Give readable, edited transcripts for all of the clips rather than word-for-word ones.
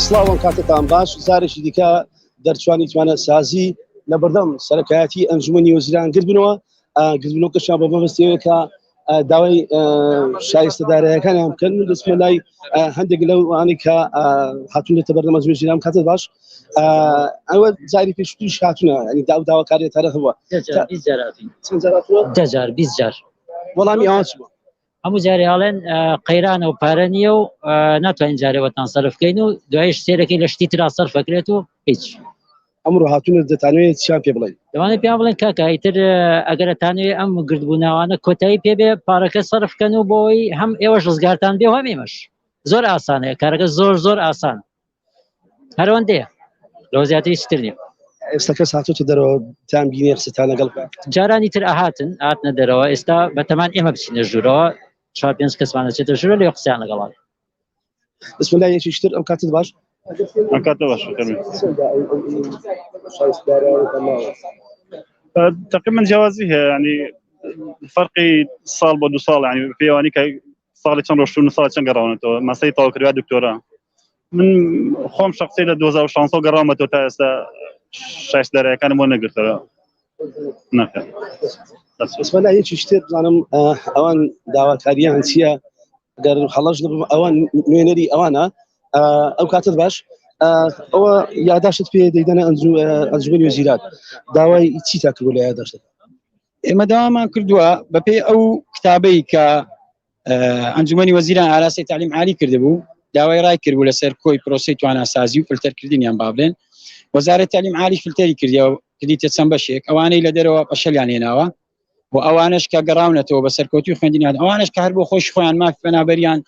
سڵاوان کاتتان باش زارێکی دیکە دەرچوانی تواناسازی لەبەردەم سەرەکایەتی ئەنجومەنی وەزیران گردبوونەوە گردبوونەوەکەشیان بە مەبەستیەوەی کە داوای شایستە داراییەکانیان بکەن دەچمە لای هەندێک لەوانی کە هاتوونەتە بەردەم وەزیران کاتت باش ئەوە جاری پێشتریش هاتوونە ینی داواکاریە تارە هەبووە دە جار 20 جار وەڵامی ئەوان چ بووە؟ هەموو جارێ هەڵێن قەیرانە و پارە نییە و ناتوانین جارێوەتان سەرف بکەین و دوایش سێرەکەی لە شتی ترا سەرف ئەکرێت و هیچ ئەمڕۆ هاتوونە دەتانوێت چیان پێ بڵێن؟ دەوانێت پێیان بڵێن کاکە ئیتر ئەگەرتانوێت ئەم گردبوونەوانە کۆتایی پێبێ پارەکە سەرف بکەن و بۆی هەم ئێوەش ڕزگارتان بێ و هەمیمەش زۆر ئاسانەیە کارەکە زۆر ئاسان هەروەندەیە لەوە زیاتری چتر نییە. ئێستا کەس هاتووەتە دەرەوە تان بینێ قسەتان لەگەڵ بکات؟ جارانی تر هاتنە دەرەوە ئێستا بەتەمان ئێمە بچینە ژوورەوە 4-5 کەسمان دەچێتە ژوورە لێ قسەیان لەگەڵان. بسم الله یەکیشتر ئەم کاتت باش؟ ئەم کاتە باش تقريبا جوازي يعني فرقي صال بو دو صال يعني في واني صالي كان روشتو صالي كان قراونتو ما سيطاو كريا دكتوراه من خوم شخصي ل 2015 قراومتو تا شایستە داراییەکان وەرنەگرتووە نەکە. بسم الله یەکیشتر بزانم ئەوان داواکاریان چییە گەر هەڵەش ئەوان نوێنەری ئەوانە ئەو کاتت باش ئەوە یاداشت پێ دەیدەنە ئەنجومەنی وەزیران داوای چی تا کردبوو لە یاداشت؟ ئێمە داوامان کردووە بەپێی ئەو کتابەی کە ئەنجومەنی وەزیران ئاراستەی تعلیم عالی کردبوو داوای ڕای کردبوو لەسەر کۆی پرۆسەی تواناسازی و فلتەرکردنیان با بڵێن وەزارەتی تعلیم عالی فلتەری کردیەوە کردیتە چەند بەشێک ئەوانەی لە دەرەوە بەشەلیان هێناوە و ئەوانش کە گەڕاونەتەوە بە سەرکەوتوی خوێندنیان ئەوانش کە هەر بۆ خۆش خۆیان مافی بەنابەریان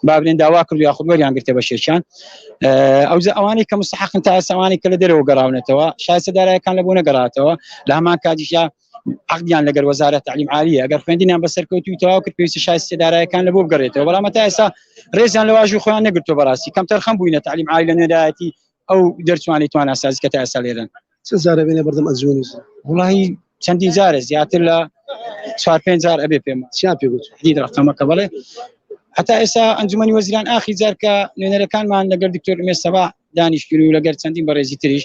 با بڵێن داوا کرد یا خودوەریان گرتە بەشێکیان ئەوانەی کە مستحقن تا ئێستا ئەوانەی کە لە دەرەوە گەڕاونەتەوە شایستە داراییەکان لە بۆ نەگەڕاتەوە لە هەمان کاتیشا عقدیان لەگەر وەزارەتی تعلیم عالیە ئەگەر خوێندنیان بە سەرکەوتوی تەواو کرد پێویستە شایستە داراییەکان لە بۆ بگەڕێتەوە بەڵام تا ئێستا ڕێزیان لە واژوی خۆیان نەگرتووە بەڕاستی کەم تەرخەم بووینە تعلیم عالی لە نوێدایەتی ئەو دەرچوانی تواناسازی کە تا ئێستا لێرن. چەند جارە بێنێ بەردەم ئەنجومەنی وڵی چەندین جارە زیاتر لە 4-5 جار ئەبێ پێم چیان پێ گوت؟ حدید ڕقەمەکە بڵێ حتا ئێستا ئەنجومەنی وەزیران ئاخری جار کە نوێنەرەکانمان لەگەر دکتۆر مێسەبا دانیشتکرد و لەگەر چەندین بەڕێزی تریش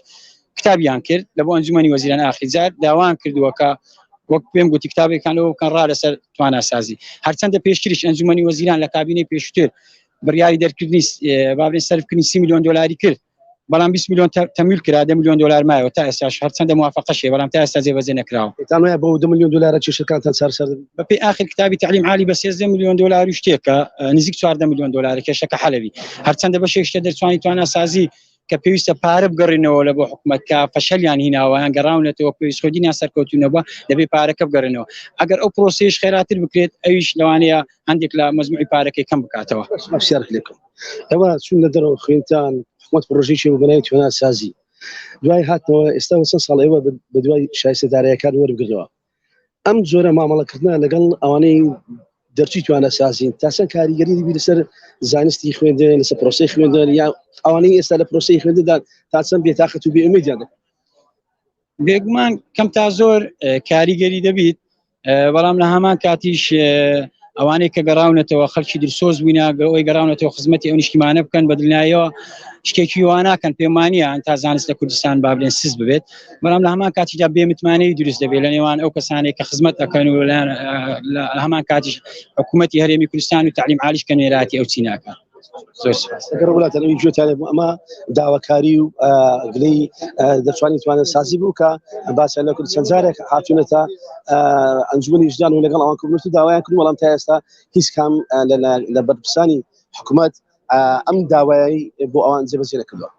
کتابیان کرد لە بۆ ئەنجومەنی وەزیران ئاخری جار داوان کردووە کە وەک پێم گوتی کتابێکان لەوە بکەن ڕا لەسەر تواناسازی هەرچەندە پێشتریش ئەنجومەنی وەزیران لە کابینەی پێشووتر بڕیاری دەرکردنی با بڵێن سەرفکردنی 30 میلیۆن دۆلاری کرد بەڵام 20 میلیۆن تەمویل کرا 10 میلیۆن دۆلار مایەوە تا ئێستاش هەرچەندە موافقەشێ بەڵام تا ئێستا جێبەجێ نەکراوە. دەتانوێت بۆ 10 میلیۆن دۆلارە کێشەکانتان چارەسەر بەپێی ئاخر کتابی تعلیم عالی بە 13 میلیۆن دۆلار و شتێکە نزیک 14 میلیۆن دۆلار کێشەکە حەلەوی هەرچەندە بەشێکشتە دەرچوانی تواناسازی کە پێویستە پارە بگەڕێنەوە لە بۆ حکوومەتکە فەشەلیان هیناوەیان گەڕاونێتەوە پێویست خۆدینیان سەرکەوتوونەوە دەبێت پارەکە بگەڕێنەوە ئەگەر ئەو پرۆسەیەش خێراتر بکرێت ئەویش لەوانەیە هەندێک لە مەزموعی پارەکەی کەم بکاتەوە. شارک لێکم ئەوە چون لە دەرەوە خوێنتان حکوومەت پرۆژێکی بۆ بەناوی تواناسازی دوای هاتەوە ئێستا چەند ساڵ ئێوە بە دوای شایستە داراییەکان وەربگرتەوە ئەم جۆرە مامەڵەکردنە لەگەڵ ئەوانەی دەرچی تواناسازین تاسەن کاریگەری دیبی لەسەر زانستی خوێندن لەسەر پرۆسەی خوێندن یا ئەوانەی ئێستا لە پرۆسەی خوێندندا تا چەند بێتاقەت و بێئومیدیان بێگومان کەم تا زۆر کاریگەری دەبیت بەڵام لە هەمان کاتیش ئەوانەی کە گەڕاونەتەوە خەڵکی درسۆز بووینە ئەوەی گەڕاونەتەوە خزمەتی ئەو نیشتیمانە بکەن بە دڵنیاییەوە شتێکی واناکەن پێمانیە تا زانست لە کوردستان با بڵێن سز ببێت بەڵام لە هەمان کاتیدا بێمتمانەی دروست دەبێت لە نێوان ئەو کەسانێک کە خزمەت ئەەکەن و لە هەمان کاتیش حکوومەتی هەرێمی کوردستان و تعلیم عالیش کە نوێراتی ئەو چیناکە. زۆر سپاس. ئەگەر وڵاتەکانی گوێتان بوو ئەمە داواکاری و گلەی دەتوانی تواناسازی بوو کە باسە لە چەند جارێک هاتوونەتە ئەنجومەنی وجدان و لەگەڵ ئەوان کردوون و داوایان کردن بەڵام تا ئێستا هیچ کام لە بەرپرسانی حکوومەت ئەم داوایی بۆ ئەوان جێبەجێ نەکردووە.